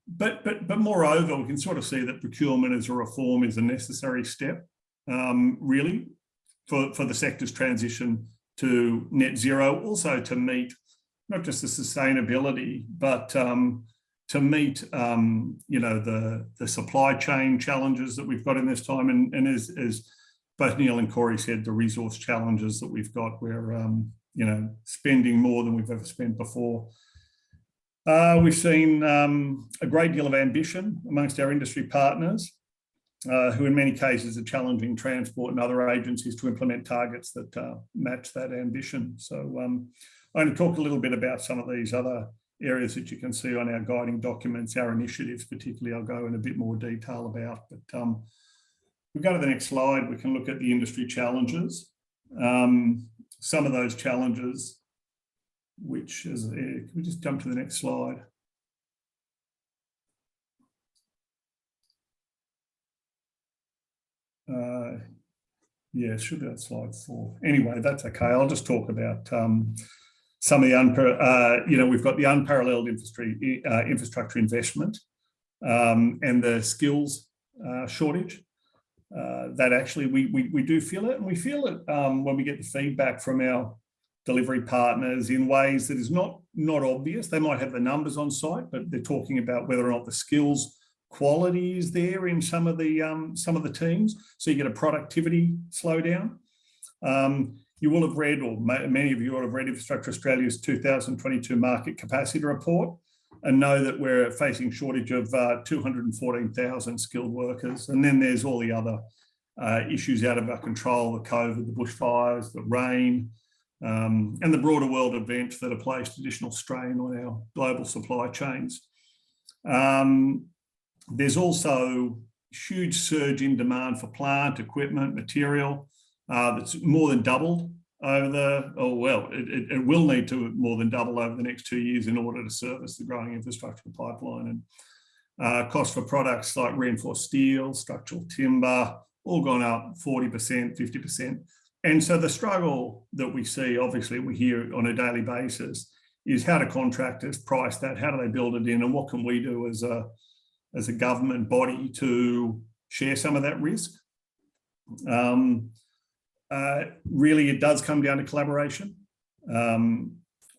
But moreover, we can sort of see that procurement as a reform is a necessary step, really, for the sector's transition to net zero, also to meet not just the sustainability, but to meet the supply chain challenges that we've got in this time, and as both Neil and Corey said, the resource challenges that we've got. We're spending more than we've ever spent before. We've seen a great deal of ambition amongst our industry partners, who in many cases are challenging transport and other agencies to implement targets that match that ambition. So I'm going to talk a little bit about some of these other areas that you can see on our guiding documents, our initiatives particularly, I'll go in a bit more detail about. But if we go to the next slide, we can look at the industry challenges. Some of those challenges, which is, can we just jump to the next slide? Yeah, should be on slide 4. Anyway, that's okay. I'll just talk about some of the we've got the unparalleled infrastructure investment and the skills shortage. That actually we do feel it, and we feel it when we get the feedback from our delivery partners in ways that is not obvious. They might have the numbers on site, but they're talking about whether or not the skills quality is there in some of the teams. So you get a productivity slowdown. You will have read, or many of you will have read, Infrastructure Australia's 2022 market capacity report, and know that we're facing shortage of 214,000 skilled workers. And then there's all the other issues out of our control: the COVID, the bushfires, the rain, and the broader world events that have placed additional strain on our global supply chains. There's also huge surge in demand for plant, equipment, material that's more than doubled over it will need to more than double over the next 2 years in order to service the growing infrastructure pipeline. And costs for products like reinforced steel, structural timber, all gone up 40%, 50%. And so the struggle that we see, obviously we hear on a daily basis, is how do contractors price that? How do they build it in? And what can we do as a government body to share some of that risk? Really, it does come down to collaboration.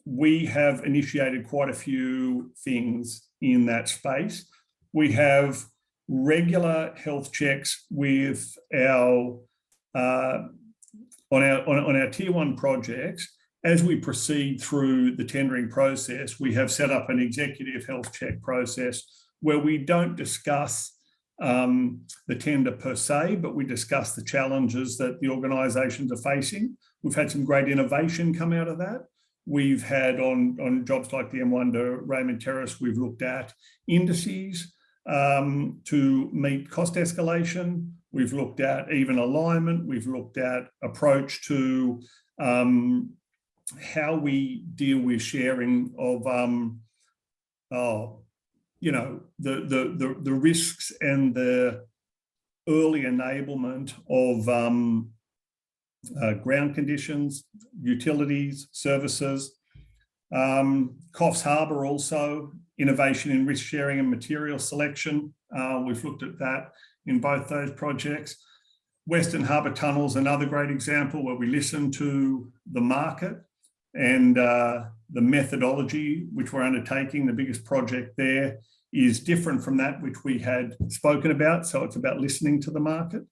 We have initiated quite a few things in that space. We have regular health checks with our on our tier 1 projects. As we proceed through the tendering process, we have set up an executive health check process where we don't discuss the tender per se, but we discussed the challenges that the organisations are facing. We've had some great innovation come out of that. We've had on jobs like the M1 to Raymond Terrace, we've looked at indices to meet cost escalation. We've looked at even alignment. We've looked at approach to how we deal with sharing of the risks and the early enablement of ground conditions, utilities, services. Coffs Harbour also, innovation in risk sharing and material selection. We've looked at that in both those projects. Western Harbour Tunnels, another great example where we listen to the market and the methodology which we're undertaking. The biggest project there is different from that which we had spoken about. So it's about listening to the market.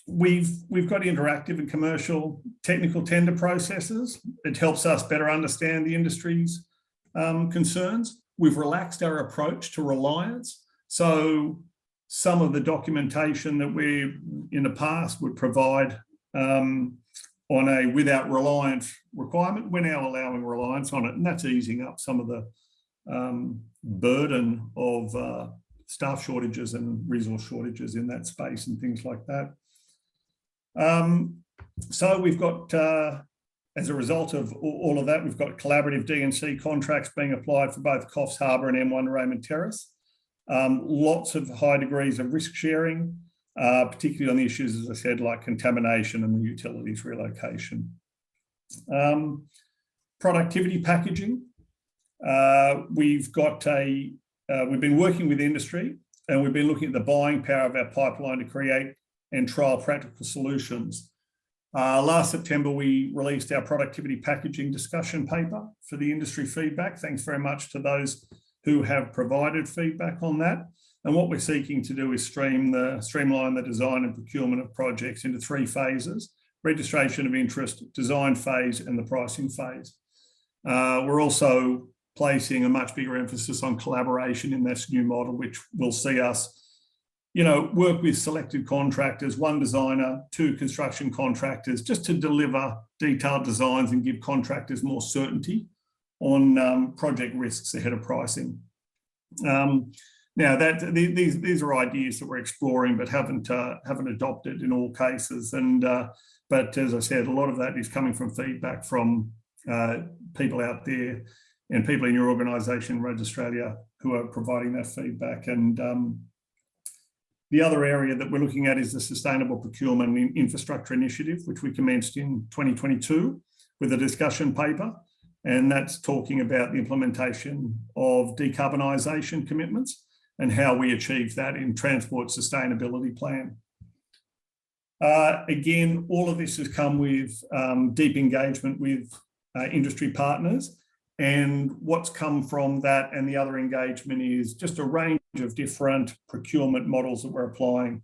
We've got interactive and commercial technical tender processes. It helps us better understand the industry's concerns. We've relaxed our approach to reliance. So some of the documentation that we in the past would provide on a without reliance requirement, we're now allowing reliance on it, and that's easing up some of the burden of staff shortages and resource shortages in that space and things like that. So we've got, as a result of all of that, we've got collaborative D&C contracts being applied for both Coffs Harbour and M1 Raymond Terrace. Lots of high degrees of risk sharing, particularly on the issues, as I said, like contamination and the utilities relocation. Productivity packaging. We've been working with industry, and we've been looking at the buying power of our pipeline to create and trial practical solutions. Last September, we released our productivity packaging discussion paper for the industry feedback. Thanks very much to those who have provided feedback on that. And what we're seeking to do is streamline the design and procurement of projects into 3 phases: registration of interest, design phase, and the pricing phase. We're also placing a much bigger emphasis on collaboration in this new model, which will see us work with selected contractors, 1 designer, 2 construction contractors, just to deliver detailed designs and give contractors more certainty on project risks ahead of pricing. Now, these are ideas that we're exploring but haven't adopted in all cases. But as I said, a lot of that is coming from feedback from people out there and people in your organisation, Road Australia, who are providing that feedback. And the other area that we're looking at is the Sustainable Procurement and Infrastructure Initiative, which we commenced in 2022 with a discussion paper. And that's talking about the implementation of decarbonisation commitments and how we achieve that in Transport Sustainability Plan. Again, all of this has come with deep engagement with industry partners. And what's come from that and the other engagement is just a range of different procurement models that we're applying.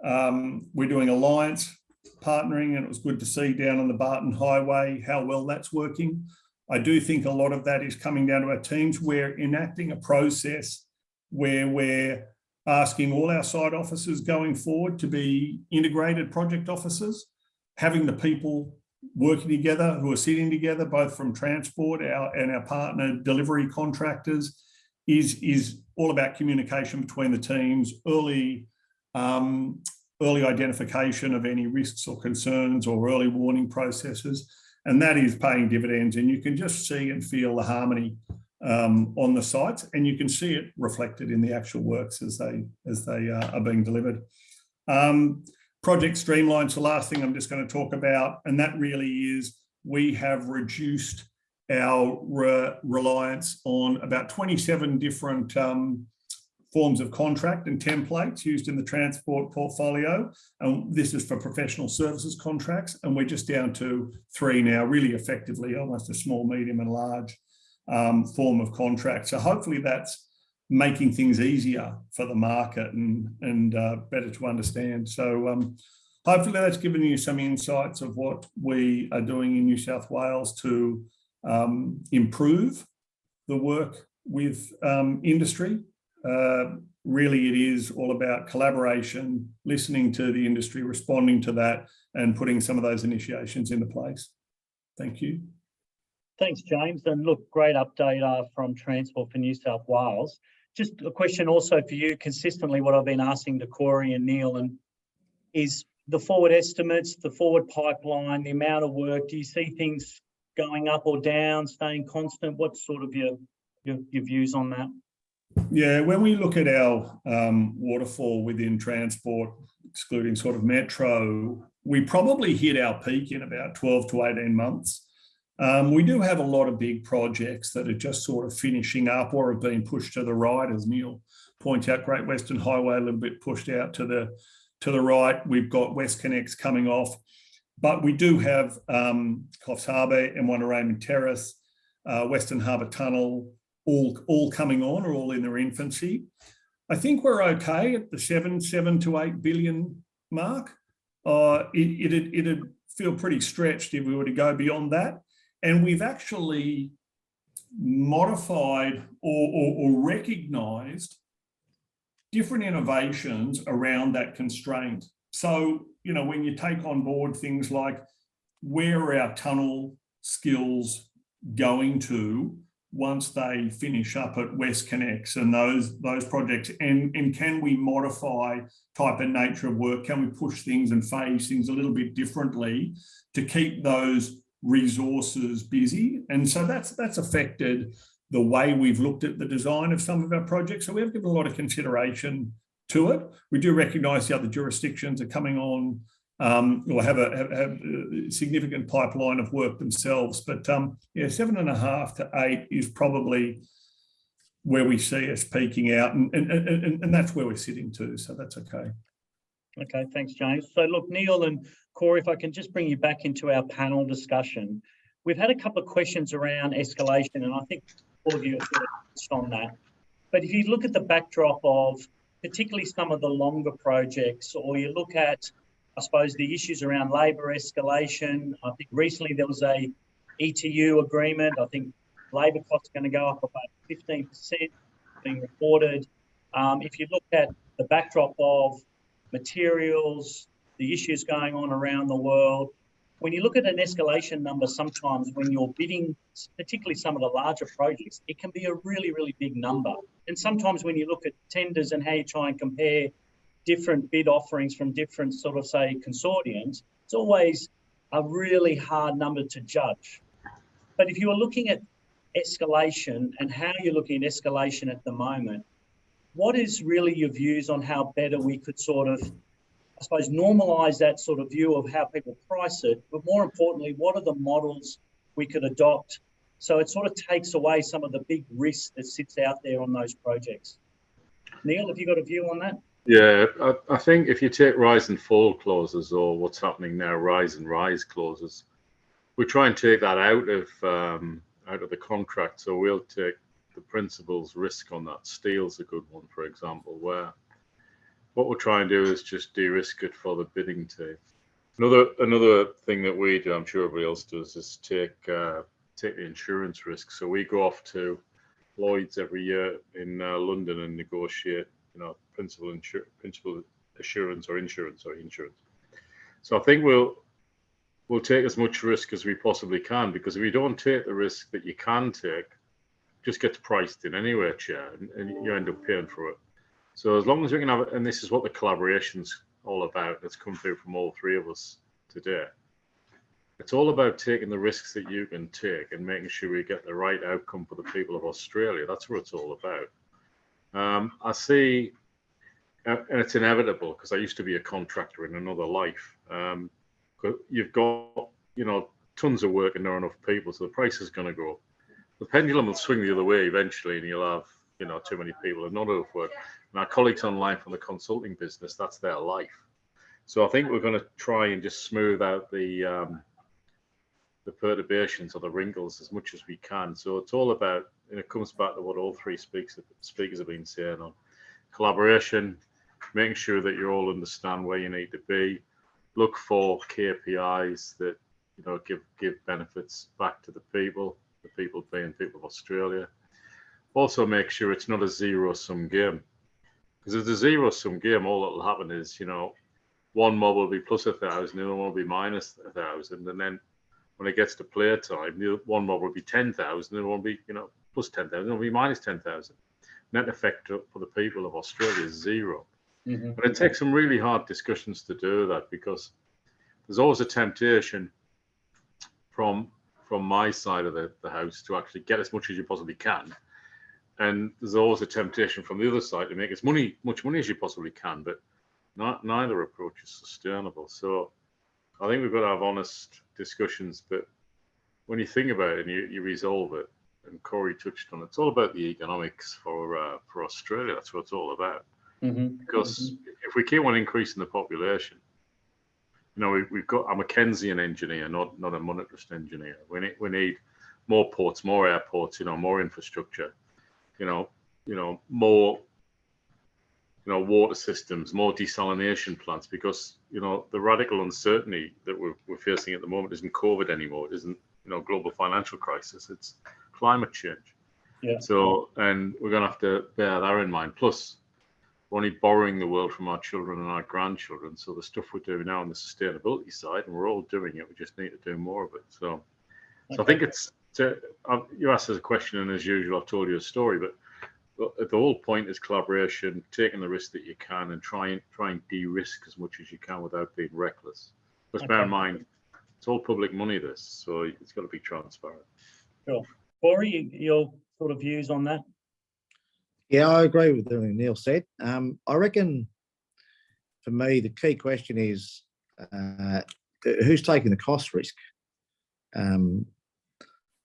We're doing alliance partnering, and it was good to see down on the Barton Highway how well that's working. I do think a lot of that is coming down to our teams. We're enacting a process where we're asking all our site officers going forward to be integrated project officers, having the people working together who are sitting together, both from transport and our partner delivery contractors, is all about communication between the teams, early identification of any risks or concerns or early warning processes. And that is paying dividends, and you can just see and feel the harmony on the sites, and you can see it reflected in the actual works as they are being delivered. Project Streamline's the last thing I'm just going to talk about, and that really is we have reduced our reliance on about 27 different forms of contract and templates used in the transport portfolio. And this is for professional services contracts. And we're just down to 3 now, really effectively, almost a small, medium and large form of contract. So hopefully that's making things easier for the market and better to understand. So hopefully that's given you some insights of what we are doing in New South Wales to improve the work with industry, really it is all about collaboration, listening to the industry, responding to that, and putting some of those initiations into place. Thank you. Thanks, James. And look, great update from Transport for New South Wales. Just a question also for you, consistently what I've been asking to Corey and Neil, and is the forward estimates, the forward pipeline, the amount of work, do you see things going up or down, staying constant? What's sort of your views on that? Yeah, when we look at our waterfall within transport, excluding sort of metro, we probably hit our peak in about 12 to 18 months. We do have a lot of big projects that are just sort of finishing up or have been pushed to the right, as Neil points out. Great Western Highway a little bit pushed out to the right. We've got WestConnex coming off, but we do have Coffs Harbour, M1 Raymond Terrace, Western Harbour Tunnel, all coming on, or all in their infancy. I think we're okay at the 7 to 8 billion mark. It'd feel pretty stretched if we were to go beyond that. And we've actually modified or recognised different innovations around that constraint. So, you know, when you take on board things like where are our tunnel skills going to once they finish up at WestConnex and those projects, and can we modify type and nature of work? Can we push things and phase things a little bit differently to keep those resources busy? And so that's affected the way we've looked at the design of some of our projects. So we have given a lot of consideration to it. We do recognise the other jurisdictions are coming on or have a significant pipeline of work themselves. But yeah, 7.5 to 8 is probably where we see us peaking out, and that's where we're sitting to. So that's okay. Okay, thanks, James. So look, Neil and Corey, if I can just bring you back into our panel discussion. We've had a couple of questions around escalation, and I think all of you have sort of touched on that. But if you look at the backdrop of particularly some of the longer projects, or you look at, I suppose, the issues around labour escalation. I think recently there was a ETU agreement. I think labour costs are going to go up about 15% being reported. If you look at the backdrop of materials, the issues going on around the world, when you look at an escalation number, sometimes when you're bidding, particularly some of the larger projects, it can be a really, really big number. And sometimes when you look at tenders and how you try and compare different bid offerings from different sort of, say, consortiums, it's always a really hard number to judge. But if you are looking at escalation and how you're looking at escalation at the moment, what is really your views on how better we could sort of, I suppose, normalise that sort of view of how people price it, but more importantly, what are the models we could adopt so it sort of takes away some of the big risk that sits out there on those projects? Neil, have you got a view on that? Yeah, I think if you take rise and fall clauses, or what's happening now, rise and rise clauses, we try and take that out of the contract. So we'll take the principal's risk on that. Steel's a good one, for example, where what we'll try and do is just de-risk it for the bidding team. Another thing that we do, I'm sure everybody else does, is take the insurance risk. So we go off to Lloyd's every year in London and negotiate, principal assurance or insurance. So I think we'll take as much risk as we possibly can, because if you don't take the risk that you can take, it just gets priced in anyway, Chair, and you end up paying for it. So as long as we can have it, and this is what the collaboration's all about, that's come through from all three of us today. It's all about taking the risks that you can take and making sure we get the right outcome for the people of Australia. That's what it's all about. I see, and it's inevitable because I used to be a contractor in another life. You've got, tons of work and not enough people, so the price is going to go up. The pendulum will swing the other way eventually, and you'll have, too many people and not enough work. And our colleagues online from the consulting business, that's their life. So I think we're going to try and just smooth out the perturbations or the wrinkles as much as we can. So it's all about, and it comes back to what all three speakers have been saying on collaboration, making sure that you all understand where you need to be, look for KPIs that give benefits back to the people being people of Australia. Also make sure it's not a zero-sum game, Because it's a zero-sum game. All that'll happen is, you know, one mob will be plus 1,000, the other one will be minus 1,000, and then when it gets to play time, the one mob will be 10,000, the other one will be, you know, plus 10,000, it'll be minus 10,000. Net effect for the people of Australia is zero. But it takes some really hard discussions to do that, because there's always a temptation from my side of the house to actually get as much as you possibly can. And there's always a temptation from the other side to make as much money as you possibly can, but neither approach is sustainable. So I think we've got to have honest discussions, but when you think about it and you resolve it, and Corey touched on it, it's all about the economics for Australia. That's what it's all about. Because if we keep on increasing the population, you know, we've got a Mackenzian engineer, not a monetarist engineer. We need more ports, more airports, you know, more infrastructure, you know, more, you know, water systems, more desalination plants, because, you know, the radical uncertainty that we're facing at the moment isn't COVID anymore. It isn't, you know, global financial crisis. It's climate change. Yeah. So, and we're going to have to bear that in mind. Plus, we're only borrowing the world from our children and our grandchildren. So the stuff we're doing now on the sustainability side, and we're all doing it, we just need to do more of it. So I think it's, you asked us a question, and as usual, I've told you a story, but the whole point is collaboration, taking the risk that you can, and try and de-risk as much as you can without being reckless. Because bear in mind, it's all public money, this, so it's got to be transparent. Sure. Corey, your sort of views on that? Yeah, I agree with everything Neil said. I reckon for me, the key question is who's taking the cost risk on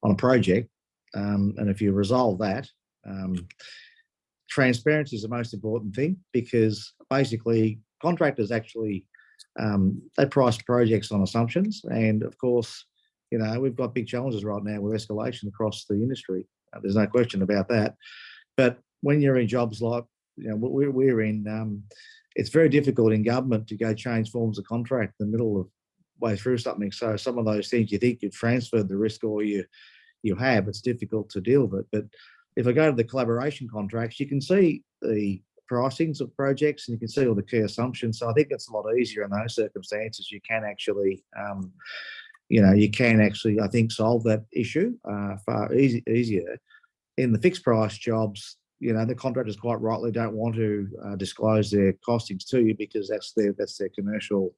a project, and if you resolve that, transparency is the most important thing, because basically contractors actually they price projects on assumptions, and of course, you know, we've got big challenges right now with escalation across the industry. There's no question about that. But when you're in jobs like, you know, we're in, it's very difficult in government to go change forms of contract in the middle of way through something. So some of those things you think you've transferred the risk, or you have, it's difficult to deal with it. But if I go to the collaboration contracts, you can see the pricings of projects and you can see all the key assumptions. So I think it's a lot easier in those circumstances. You can actually, you know, I think, solve that issue far easier. In the fixed price jobs, you know, the contractors quite rightly don't want to disclose their costings to you, because that's their commercial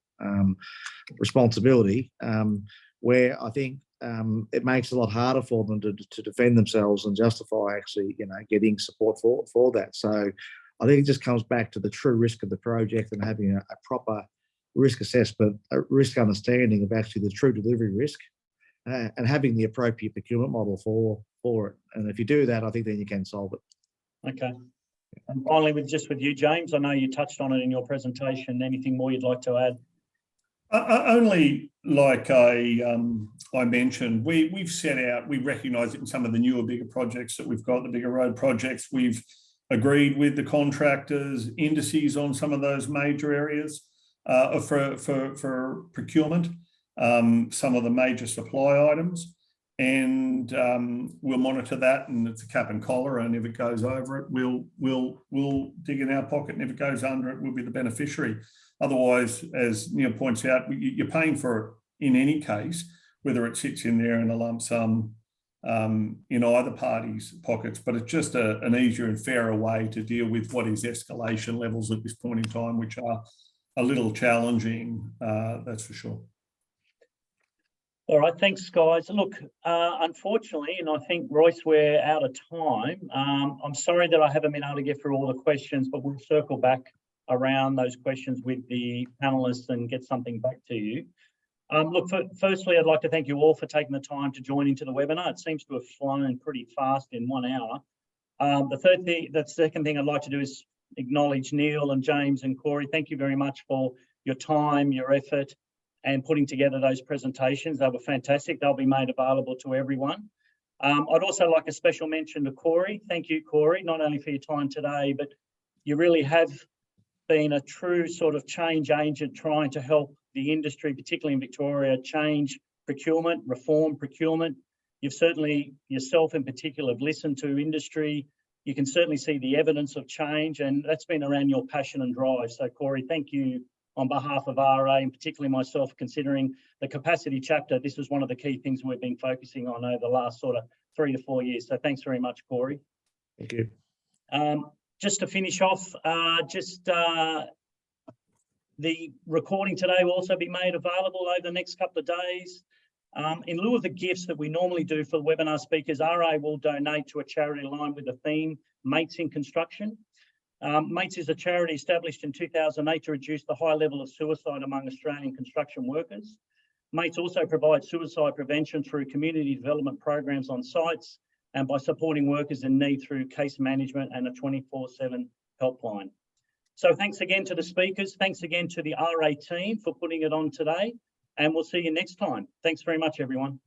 responsibility. Where I think it makes it a lot harder for them to defend themselves and justify actually, you know, getting support for that. So I think it just comes back to the true risk of the project and having a proper risk assessment, a risk understanding of actually the true delivery risk, and having the appropriate procurement model for it. And if you do that, I think then you can solve it. Okay. And finally, with you, James, I know you touched on it in your presentation. Anything more you'd like to add? Only like I mentioned, we've set out, we recognise it in some of the newer, bigger projects that we've got, the bigger road projects. We've agreed with the contractors indices on some of those major areas for procurement, some of the major supply items. And we'll monitor that, and it's a cap and collar, and if it goes over it, we'll dig in our pocket, and if it goes under it, we'll be the beneficiary. Otherwise, as Neil points out, you're paying for it in any case, whether it sits in there in a lump sum in either party's pockets. But it's just an easier and fairer way to deal with what is escalation levels at this point in time, which are a little challenging, that's for sure. All right, thanks, guys. Look, unfortunately, and I think, Royce, we're out of time. I'm sorry that I haven't been able to get through all the questions, but we'll circle back around those questions with the panelists and get something back to you. Look, firstly, I'd like to thank you all for taking the time to join into the webinar. It seems to have flown pretty fast in 1 hour. The second thing I'd like to do is acknowledge Neil and James and Corey. Thank you very much for your time, your effort, and putting together those presentations. They were fantastic. They'll be made available to everyone. I'd also like a special mention to Corey. Thank you, Corey, not only for your time today, but you really have been a true sort of change agent trying to help the industry, particularly in Victoria, change procurement, reform procurement. You've certainly, yourself in particular, have listened to industry, You can certainly see the evidence of change, and that's been around your passion and drive. So Corey, thank you on behalf of RA, and particularly myself, considering the capacity chapter. This is one of the key things we've been focusing on over the last sort of 3 to 4 years. So thanks very much, Corey. Thank you. Just to finish off, the recording today will also be made available over the next couple of days. In lieu of the gifts that we normally do for the webinar speakers, RA will donate to a charity aligned with the theme, Mates in Construction. Mates is a charity established in 2008 to reduce the high level of suicide among Australian construction workers. Mates also provides suicide prevention through community development programs on sites and by supporting workers in need through case management and a 24/7 helpline. So thanks again to the speakers. Thanks again to the RA team for putting it on today, and we'll see you next time. Thanks very much, everyone.